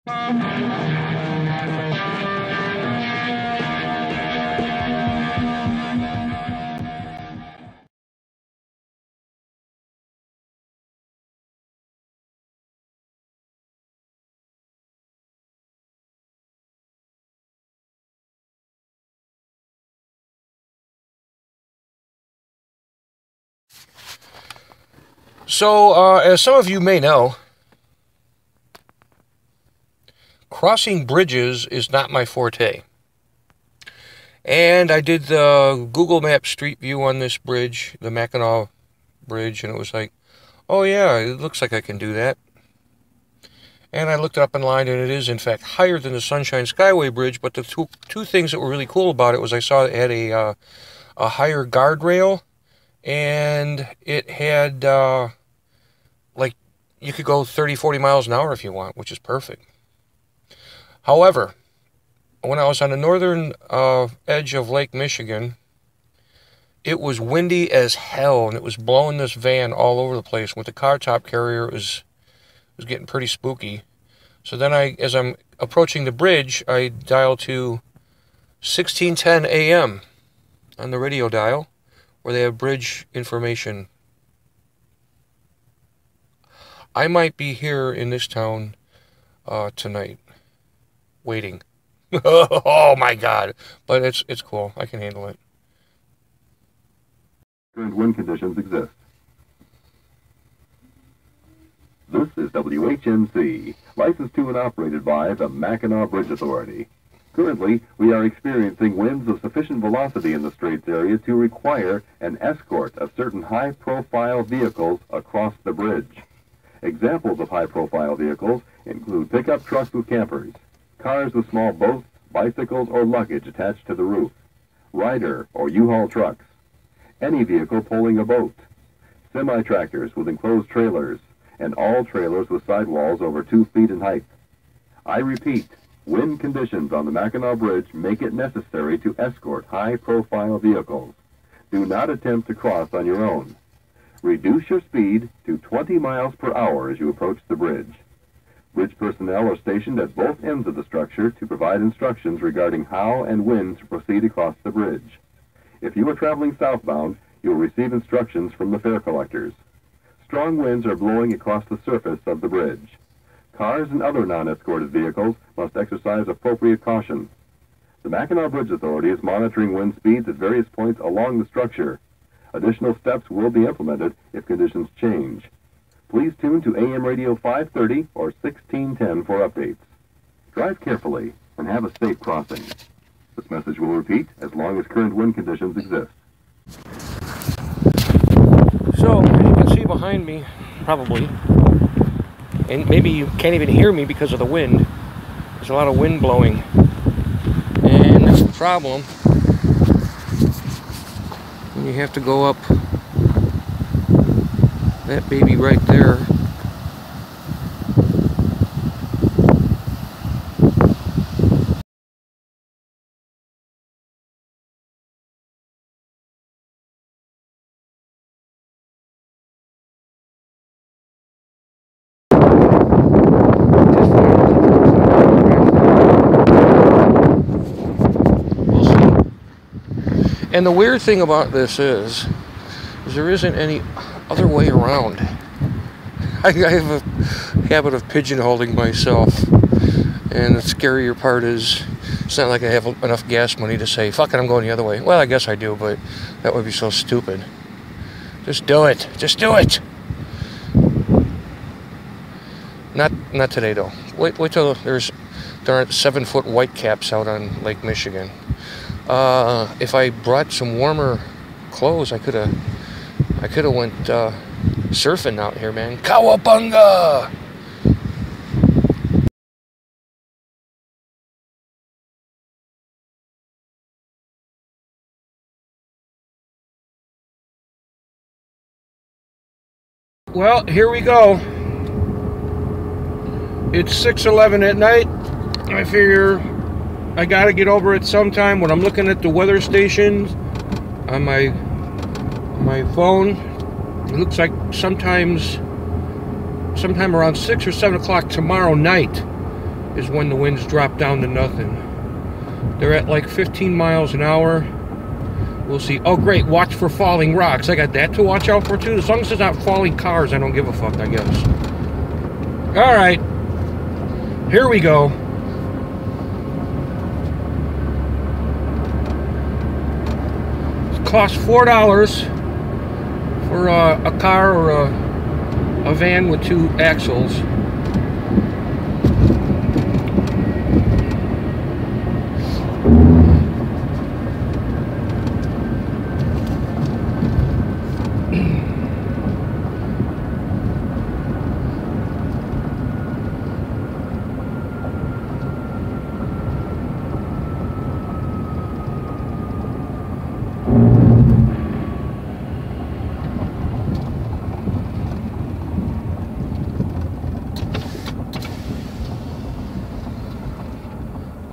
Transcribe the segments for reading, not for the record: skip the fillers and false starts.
So, as some of you may know, crossing bridges is not my forte. And I did the Google Maps Street View on this bridge, the Mackinaw Bridge, and it was like, oh yeah, it looks like I can do that. And I looked it up online, and it is, in fact, higher than the Sunshine Skyway Bridge, but the two things that were really cool about it was I saw it had a higher guardrail, and it had, like, you could go 30, 40 miles an hour if you want, which is perfect. However, when I was on the northern edge of Lake Michigan, it was windy as hell, and it was blowing this van all over the place. With the car top carrier, it was getting pretty spooky. So then as I'm approaching the bridge, I dial to 1610 AM on the radio dial, where they have bridge information. I might be here in this town tonight, waiting. Oh my God! But it's cool. I can handle it. Current wind conditions exist. This is WHNC, licensed to and operated by the Mackinaw Bridge Authority. Currently, we are experiencing winds of sufficient velocity in the Straits area to require an escort of certain high-profile vehicles across the bridge. Examples of high-profile vehicles include pickup trucks with campers, cars with small boats, bicycles, or luggage attached to the roof, rider or U-Haul trucks, any vehicle pulling a boat, semi-tractors with enclosed trailers, and all trailers with sidewalls over 2 feet in height. I repeat, wind conditions on the Mackinaw Bridge make it necessary to escort high-profile vehicles. Do not attempt to cross on your own. Reduce your speed to 20 miles per hour as you approach the bridge. Bridge personnel are stationed at both ends of the structure to provide instructions regarding how and when to proceed across the bridge. If you are traveling southbound, you will receive instructions from the fare collectors. Strong winds are blowing across the surface of the bridge. Cars and other non-escorted vehicles must exercise appropriate caution. The Mackinaw Bridge Authority is monitoring wind speeds at various points along the structure. Additional steps will be implemented if conditions change. Please tune to AM Radio 530 or 1610 for updates. Drive carefully and have a safe crossing. This message will repeat as long as current wind conditions exist. So, as you can see behind me, probably, and maybe you can't even hear me because of the wind. There's a lot of wind blowing. And that's the problem. And you have to go up that baby right there. And the weird thing about this is there isn't any other way around. I have a habit of pigeonholing myself, and the scarier part is it's not like I have enough gas money to say, fuck it, I'm going the other way. Well, I guess I do, but that would be so stupid. Just do it. Just do it. Not today, though. Wait till there aren't 7-foot whitecaps out on Lake Michigan. If I brought some warmer clothes, I could have went surfing out here, man. Cowabunga! Well, here we go. It's 6:11 at night. I figure I gotta get over it sometime. When I'm looking at the weather stations on my phone, it looks like sometime around 6 or 7 o'clock tomorrow night is when the winds drop down to nothing. They're at like 15 miles an hour. We'll see. Oh, great. Watch for falling rocks. I got that to watch out for, too. As long as it's not falling cars, I don't give a fuck, I guess. All right. Here we go. It costs $4 for a car or a van with 2 axles.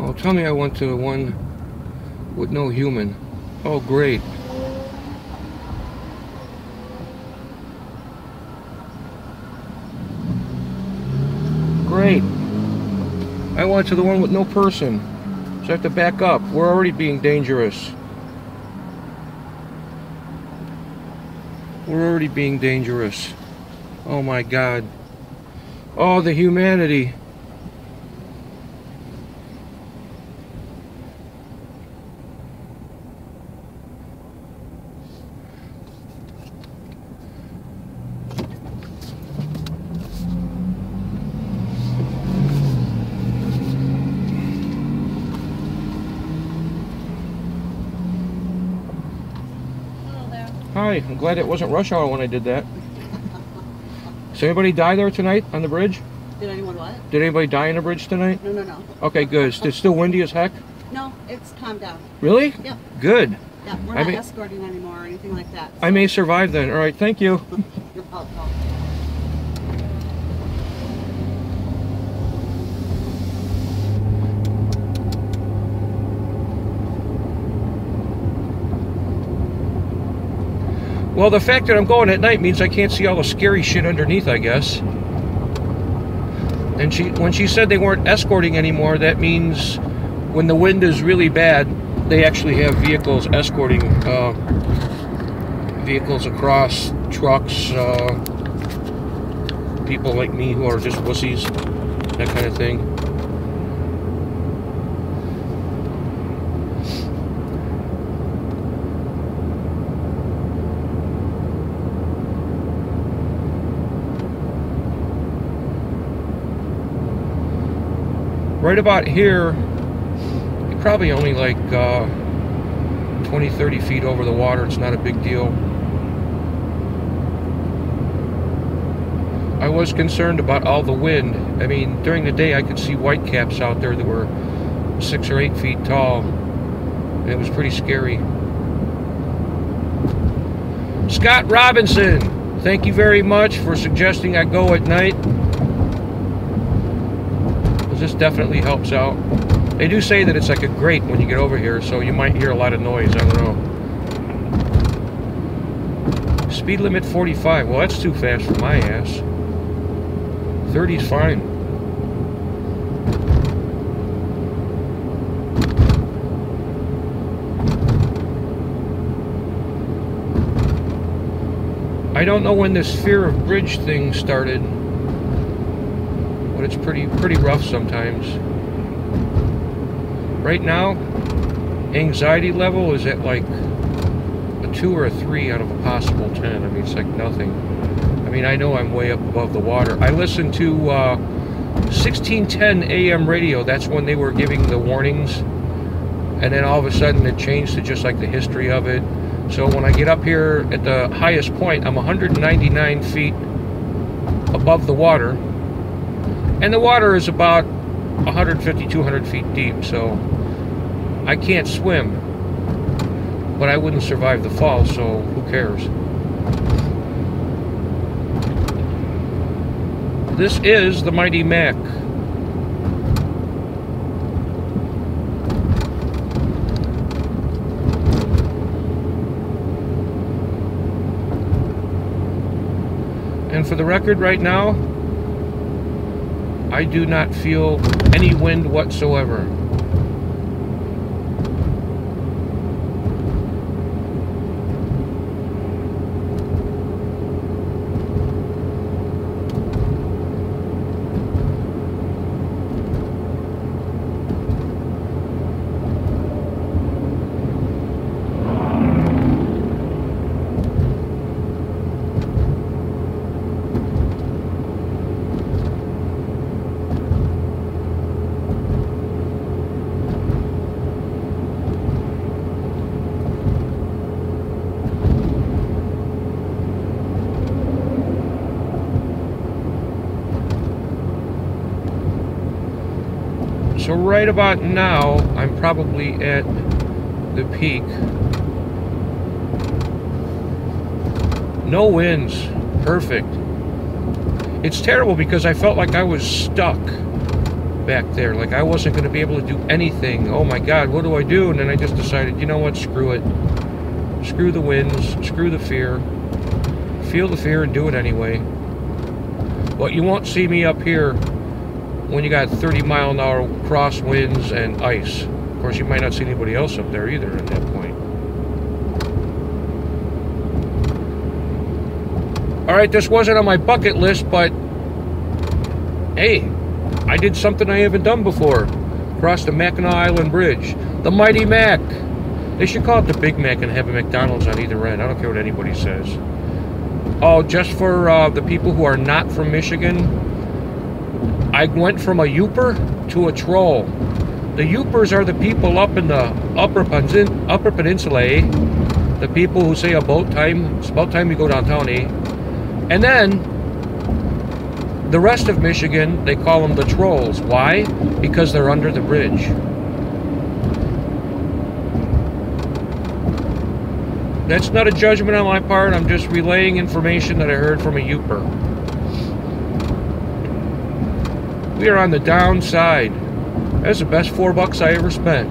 Oh, tell me I went to the one with no human. Oh, great. Great. I went to the one with no person. So I have to back up. We're already being dangerous. We're already being dangerous. Oh my God. Oh, the humanity. Hi, I'm glad it wasn't rush hour when I did that. Does anybody die there tonight on the bridge? Did anyone what? Did anybody die on the bridge tonight? No, no, no. Okay, good. It's still windy as heck? No, it's calmed down. Really? Yep. Good. Yeah, we're not escorting anymore or anything like that. So. I may survive then. All right, thank you. You're welcome. Well, the fact that I'm going at night means I can't see all the scary shit underneath, I guess. And when she said they weren't escorting anymore, that means when the wind is really bad, they actually have vehicles escorting vehicles across, trucks, people like me who are just wussies, that kind of thing. Right about here, you're probably only like 20, 30 feet over the water. It's not a big deal. I was concerned about all the wind. I mean, during the day I could see whitecaps out there that were 6 or 8 feet tall. And it was pretty scary. Scott Robinson, thank you very much for suggesting I go at night. This definitely helps out. They do say that it's like a grate when you get over here, so you might hear a lot of noise. I don't know. Speed limit 45. Well, that's too fast for my ass. 30's fine. I don't know when this fear of bridge thing started. But it's pretty rough sometimes. Right now, anxiety level is at like a 2 or a 3 out of a possible 10. I mean, it's like nothing. I mean, I know I'm way up above the water. I listened to 1610 AM radio. That's when they were giving the warnings. And then all of a sudden it changed to just like the history of it. So when I get up here at the highest point, I'm 199 feet above the water. And the water is about 150, 200 feet deep, so I can't swim. But I wouldn't survive the fall, so who cares? This is the Mighty Mack. And for the record right now, I do not feel any wind whatsoever. So right about now, I'm probably at the peak. No winds. Perfect. It's terrible because I felt like I was stuck back there. Like I wasn't going to be able to do anything. Oh my God, what do I do? And then I just decided, you know what? Screw it. Screw the winds. Screw the fear. Feel the fear and do it anyway. But you won't see me up here when you got 30-mile-an-hour crosswinds and ice. Of course, you might not see anybody else up there either at that point. Alright, this wasn't on my bucket list, but hey, I did something I haven't done before. Crossed the Mackinaw Island Bridge. The Mighty Mack. They should call it the Big Mac and have a McDonald's on either end. I don't care what anybody says. Oh, just for the people who are not from Michigan, I went from a Youper to a troll. The Youpers are the people up in the upper peninsula, eh? The people who say it's about time you go downtown, eh? And then the rest of Michigan, they call them the trolls. Why? Because they're under the bridge. That's not a judgment on my part. I'm just relaying information that I heard from a Youper. We are on the downside. That's the best $4 I ever spent.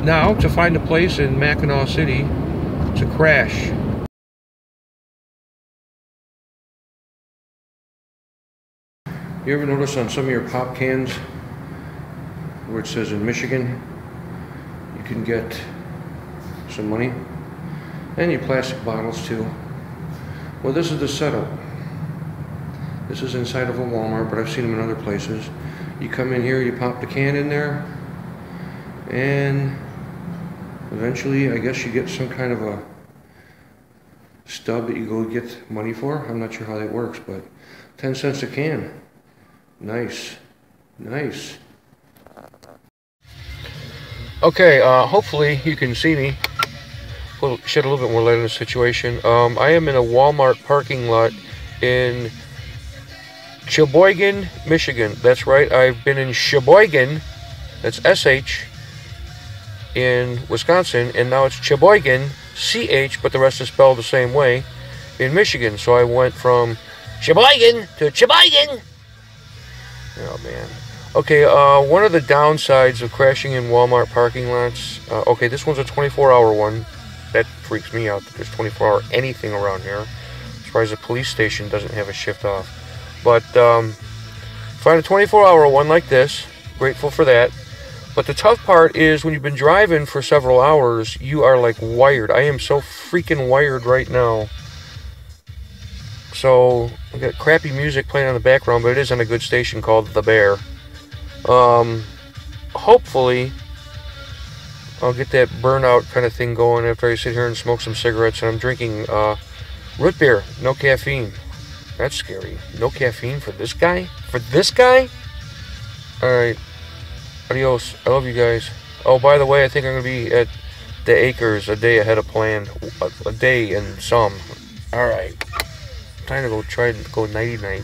Now, to find a place in Mackinaw City to crash. You ever notice on some of your pop cans where it says in Michigan you can get some money? And your plastic bottles too. Well, this is the setup. This is inside of a Walmart, but I've seen them in other places. You come in here, you pop the can in there, and eventually, I guess you get some kind of a stub that you go get money for. I'm not sure how that works, but 10 cents a can. Nice. Nice. Okay, hopefully you can see me. Shed a little bit more light on the situation. I am in a Walmart parking lot in Sheboygan, Michigan. That's right, I've been in Sheboygan, that's SH, in Wisconsin, and now it's Sheboygan, CH, but the rest is spelled the same way, in Michigan. So I went from Sheboygan to Sheboygan. Oh man. Okay, one of the downsides of crashing in Walmart parking lots, okay, this one's a 24-hour one. That freaks me out that there's 24-hour anything around here. I'm surprised the police station doesn't have a shift off. But find a 24-hour one like this. Grateful for that. But the tough part is when you've been driving for several hours, you are like wired. I am so freaking wired right now. So I've got crappy music playing in the background, but it is on a good station called The Bear. Hopefully I'll get that burnout kind of thing going after I sit here and smoke some cigarettes. And I'm drinking root beer, no caffeine. That's scary. No caffeine for this guy? For this guy? Alright. Adios. I love you guys. Oh, by the way, I think I'm going to be at the Acres a day ahead of plan. A day and some. Alright. Time to go try to go nighty-night.